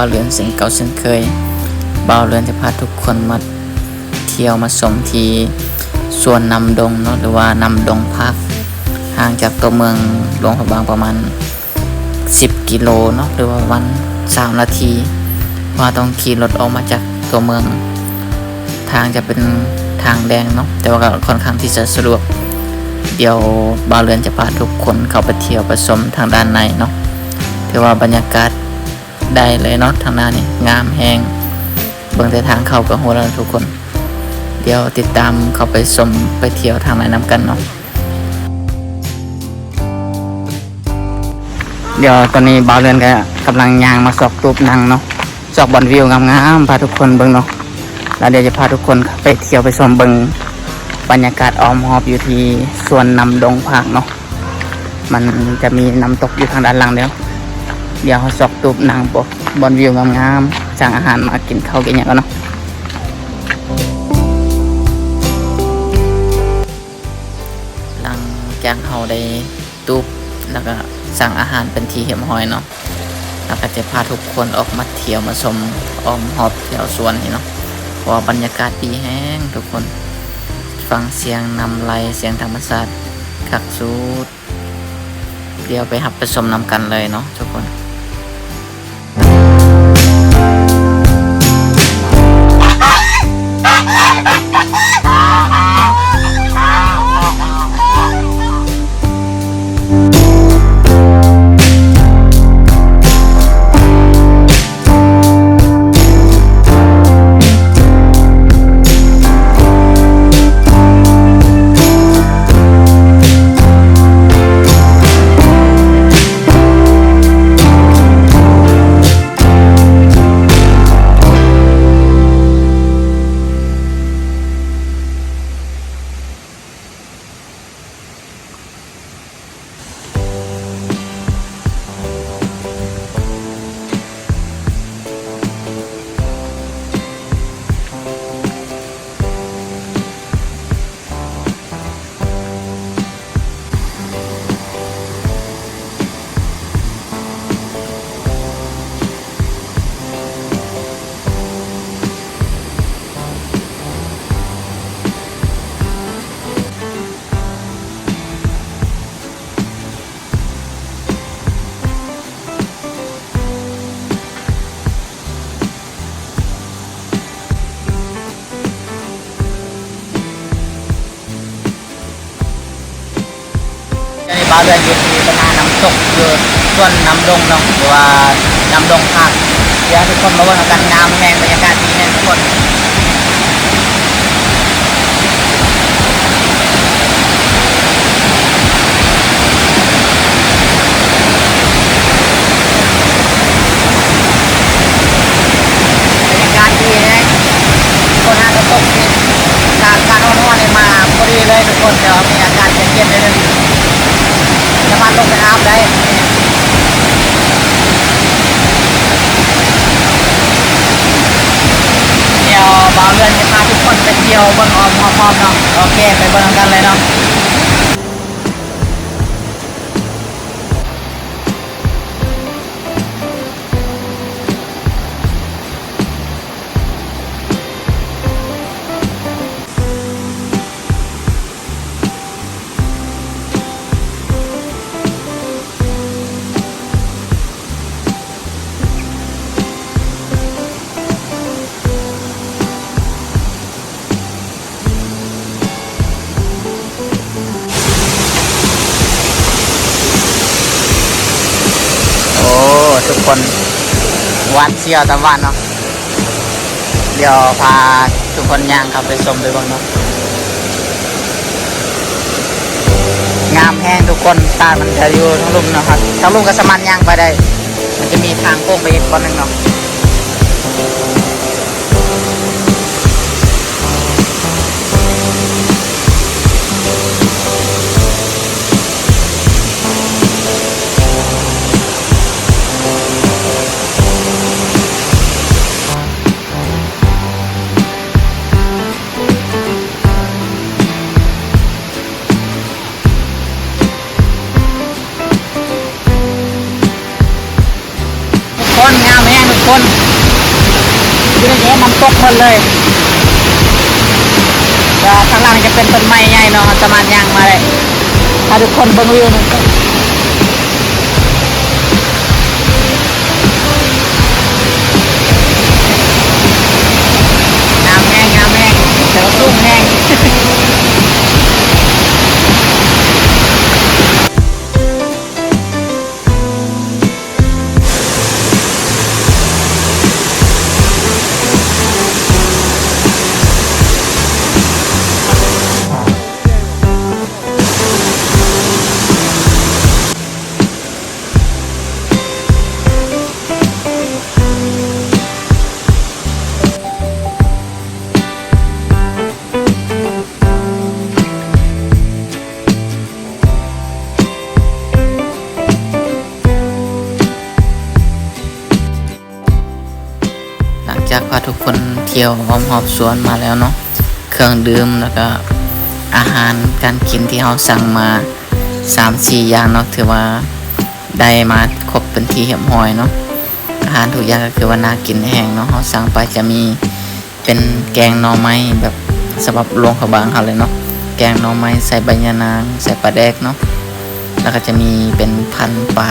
าวเรือนเสียงเก่าเช่นเคยบ่าวเรือนจะพาทุกคนมาเที่ยวมาชมที่สวนนำดงเนาะหรือว่านำดงพักห่างจากตัวเมืองหลวงพระบางประมาณ10 กิโลเนาะหรือว่าวัน3 นาทีว่าต้องขี่รถออกมาจากตัวเมืองทางจะเป็นทางแดงเนาะแต่ว่าก็ค่อนข้างที่จะสะดวกเดี๋ยวบ่าวเรือนจะพาทุกคนเข้าไปเที่ยวไปชมทางด้านในเนาะถือว่าบรรยากาศได้เลยเนาะทางหน้านี่งามแหงเบื้องแต่ทางเข้ากับหัวเราทุกคนเดี๋ยวติดตามเข้าไปชมไปเที่ยวทางไหนนำกันเนาะเดี๋ยวตอนนี้บ่าวเรือนก็กำลังย่างมาสอกรูปนั่งเนาะสอกบอนวิวงามๆพาทุกคนเบิ่งเนาะแล้วเดี๋ยวจะพาทุกคนไปเที่ยวไปชมเบิ่งบรรยากาศอ้อมหอบอยู่ที่สวนนำดงพักเนาะมันจะมีน้ำตกอยู่ทางด้านหลังเดี๋ยวสอกรูปนั่งบอนวิวงามๆสั่งอาหารมากินข้าวกินอย่างกันเนาะหลังจากเฮาได้ตูบแล้วก็สั่งอาหารเป็นทีเหี่ยมห้อยเนาะแล้วก็จะพาทุกคนออกมาเที่ยวมาชมอ้อมหอบเที่ยวสวนนี่เนาะเพราะบรรยากาศดีแห้งทุกคนฟังเสียงนำไลเสียงธรรมชาติคักสุดเดี๋ยวไปหับไปชมนำกันเลยเนาะทุกคนบ่าวเรือนอยู่ที่สนามน้ำตกคือส่วนน้ำดงเนาะหรือว่าน้ำดงพักเดี๋ยวทุกคนมาว่ากันงามแห่งบรรยากาศดีแน่ทุกคนบรรยากาศดีแน่คนหาน้ำตกนี่การนอนๆมาพอดีเลยทุกคนเดี๋ยวมีอากาศเย็นๆเลยสามารถลงไปอาบได้เดี๋ยวบ่าวเรือนจะพาทุกคนไปเที่ยวเบิ่งอ้อมหอบเนาะโอเคไปเบิ่งกันเลยเนาะทุกคนวันเที่ยวตะวันเนาะเดี๋ยวพาทุกคนย่างเข้าไปชมไปบ้างเนาะงามแห้งทุกคนตามันจะอยู่ทั้งลุ่มเนาะครับทั้งลุ่มก็สามารถย่างไปได้มันจะมีทางโค้งไปอีกคนหนึ่งเนาะคนงามแห้งทุกคน เห็นน้ำตกหมดเลยก็ข้างล่างจะเป็นต้นไม้ใหญ่เนาะสามารถย่างมาเลยถ้าทุกคนเบิ่งวิวนี่งามแห้งงามแห้งเดี๋ยวสูงแห้ง หลังจากพาทุกคนเที่ยวอ้อมหอบสวนมาแล้วเนาะเครื่องดื่มแล้วก็อาหารการกินที่เราสั่งมา3-4อย่างเนาะถือว่าได้มาครบเป็นที่เรียบร้อยเนาะอาหารทุกอย่างก็คือว่าน่ากินแห้งเนาะเราสั่งไปจะมีเป็นแกงหน่อไม้แบบสำหรับหลวงพระบางเขาเลยเนาะแกงหน่อไม้ใส่ใบยะนางใส่ปลาแดกเนาะแล้วก็จะมีเป็นพันปลา